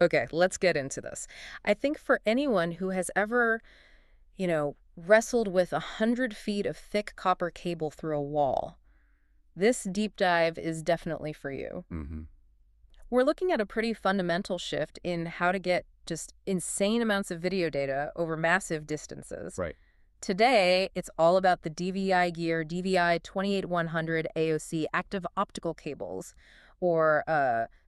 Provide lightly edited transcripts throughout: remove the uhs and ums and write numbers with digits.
Okay, let's get into this. I think for anyone who has ever, wrestled with 100 feet of thick copper cable through a wall, this deep dive is definitely for you. Mm-hmm. We're looking at a pretty fundamental shift in how to get just insane amounts of video data over massive distances. Right. Today, it's all about the DVIGear DVI-28100-AOC Active Optical Cables, or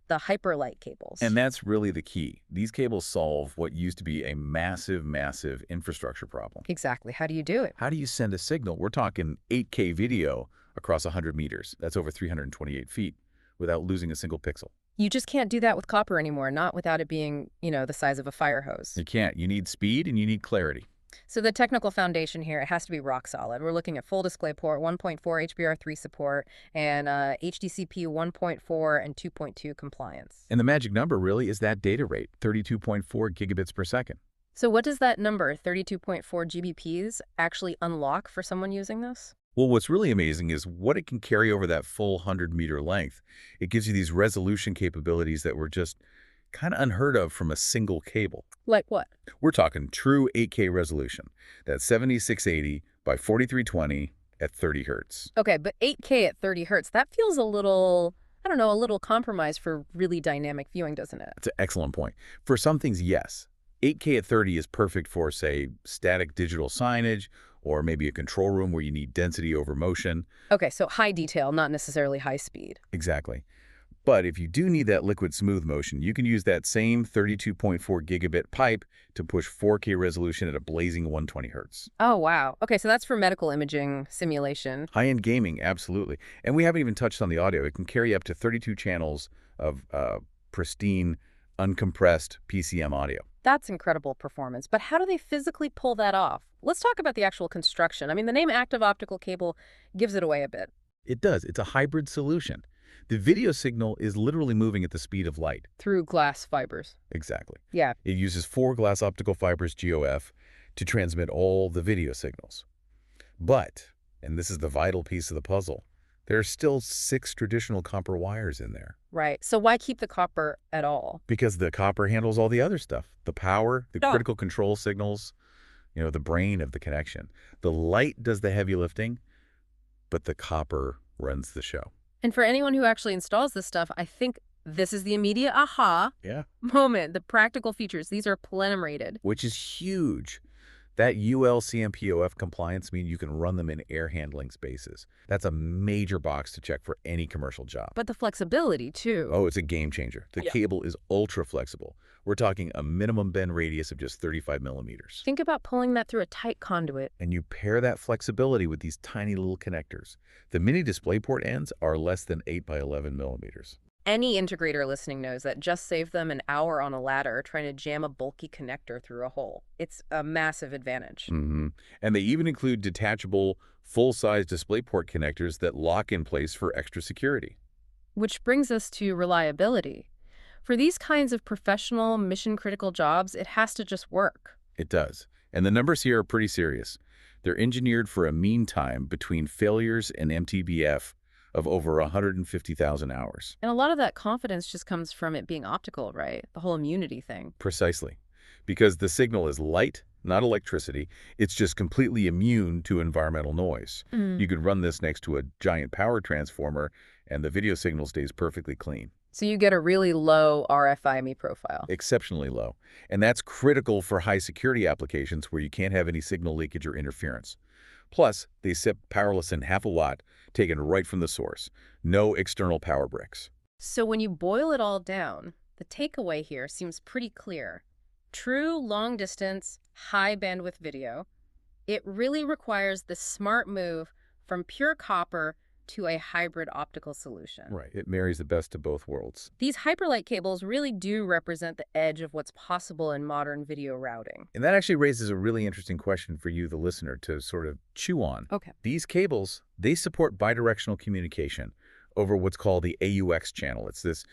the hyperlight cables. And that's really the key. These cables solve what used to be a massive, massive infrastructure problem. Exactly. How do you do it? How do you send a signal? We're talking 8K video across 100 meters. That's over 328 feet without losing a single pixel. You just can't do that with copper anymore, not without it being, the size of a fire hose. You can't. You need speed and you need clarity. So the technical foundation here, it has to be rock solid. We're looking at full DisplayPort, 1.4 HBR3 support, and HDCP 1.4 and 2.2 compliance. And the magic number really is that data rate, 32.4 gigabits per second. So what does that number, 32.4 GBPs, actually unlock for someone using this? Well, what's really amazing is what it can carry over that full 100-meter length. It gives you these resolution capabilities that were just kind of unheard of from a single cable. Like what? We're talking true 8K resolution. That's 7680 by 4320 at 30 hertz. Okay, but 8K at 30 hertz, that feels a little, I don't know, a little compromised for really dynamic viewing, doesn't it? That's an excellent point. For some things, yes. 8K at 30 is perfect for, say, static digital signage, or maybe a control room where you need density over motion. Okay, so high detail, not necessarily high speed. Exactly. But if you do need that liquid smooth motion, you can use that same 32.4 gigabit pipe to push 4K resolution at a blazing 120 hertz. Oh, wow. Okay, so that's for medical imaging simulation. High-end gaming, absolutely. And we haven't even touched on the audio. It can carry up to 32 channels of pristine, uncompressed PCM audio. That's incredible performance. But how do they physically pull that off? Let's talk about the actual construction. I mean, the name Active Optical Cable gives it away a bit. It does. It's a hybrid solution. The video signal is literally moving at the speed of light. Through glass fibers. Exactly. Yeah. It uses 4 glass optical fibers GOF to transmit all the video signals. But, and this is the vital piece of the puzzle, there are still 6 traditional copper wires in there. Right. So why keep the copper at all? Because the copper handles all the other stuff. The power, the critical control signals, the brain of the connection. The light does the heavy lifting, but the copper runs the show. And for anyone who actually installs this stuff, I think this is the immediate aha moment. The practical features, these are plenum rated. Which is huge. That UL CMPOF compliance means you can run them in air handling spaces. That's a major box to check for any commercial job. But the flexibility, too. Oh, it's a game changer. The cable is ultra flexible. We're talking a minimum bend radius of just 35 millimeters. Think about pulling that through a tight conduit. And you pair that flexibility with these tiny little connectors. The mini DisplayPort ends are less than 8 by 11 millimeters. Any integrator listening knows that just save them an hour on a ladder trying to jam a bulky connector through a hole. It's a massive advantage. Mm-hmm. And they even include detachable, full-size DisplayPort connectors that lock in place for extra security. Which brings us to reliability. For these kinds of professional, mission-critical jobs, it has to just work. It does. And the numbers here are pretty serious. They're engineered for a mean time between failures and MTBF of over 150,000 hours. And a lot of that confidence just comes from it being optical, right? The whole immunity thing. Precisely. Because the signal is light, not electricity. It's just completely immune to environmental noise. You could run this next to a giant power transformer, and the video signal stays perfectly clean. So you get a really low RF IME profile. Exceptionally low. And that's critical for high security applications where you can't have any signal leakage or interference. Plus, they sit powerless in half a watt, taken right from the source. No external power bricks. So when you boil it all down, the takeaway here seems pretty clear. True long-distance, high-bandwidth video, it really requires the smart move from pure copper to a hybrid optical solution. Right. It marries the best of both worlds. These hyperlight cables really do represent the edge of what's possible in modern video routing. And that actually raises a really interesting question for you, the listener, to sort of chew on. Okay. These cables, they support bidirectional communication over what's called the AUX channel. It's this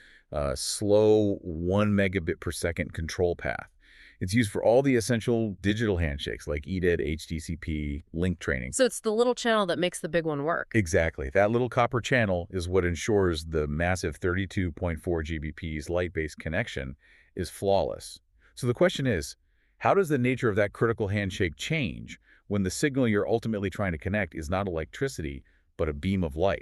slow 1 megabit per second control path. It's used for all the essential digital handshakes like EDID, HDCP, link training. So it's the little channel that makes the big one work. Exactly. That little copper channel is what ensures the massive 32.4 GBP's light-based connection is flawless. So the question is, how does the nature of that critical handshake change when the signal you're ultimately trying to connect is not electricity, but a beam of light?